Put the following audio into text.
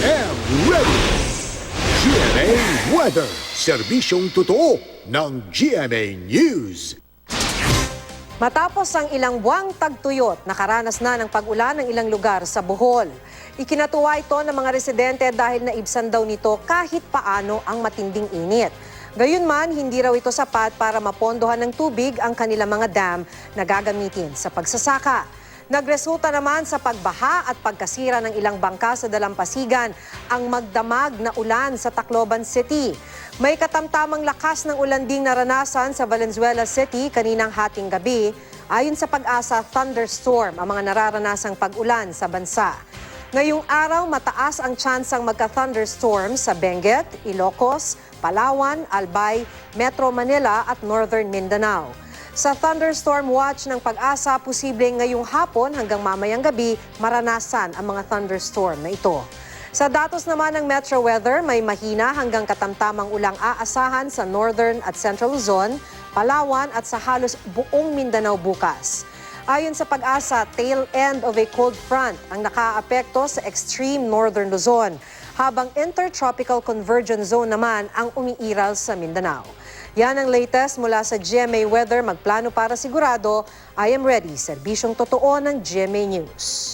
am ready! GMA Weather, serbisyong totoo ng GMA News. Matapos ang ilang buwang tagtuyot, nakaranas na ng pag-ulan ng ilang lugar sa Bohol. Ikinatuwa ito ng mga residente dahil naibsan daw nito kahit paano ang matinding init. Gayunman, hindi raw ito sapat para mapondohan ng tubig ang kanilang mga dam na gagamitin sa pagsasaka. Nagresulta naman sa pagbaha at pagkasira ng ilang bangka sa Dalampasigan ang magdamag na ulan sa Tacloban City. May katamtamang lakas ng ulan ding naranasan sa Valenzuela City kaninang hating gabi. Ayon sa Pag-asa, thunderstorm ang mga nararanasang pag-ulan sa bansa. Ngayong araw, mataas ang tsansang magka-thunderstorm sa Benguet, Ilocos, Palawan, Albay, Metro Manila at Northern Mindanao. Sa thunderstorm watch ng Pag-asa, posibleng ngayong hapon hanggang mamayang gabi maranasan ang mga thunderstorm na ito. Sa datos naman ng Metro Weather, may mahina hanggang katamtamang ulang aasahan sa Northern at Central Luzon, Palawan at sa halos buong Mindanao bukas. Ayon sa Pag-asa, tail end of a cold front ang nakaapekto sa extreme northern Luzon, habang intertropical convergence zone naman ang umiiral sa Mindanao. Yan ang latest mula sa GMA Weather. Magplano para sigurado. I am ready. Serbisyong totoo ng GMA News.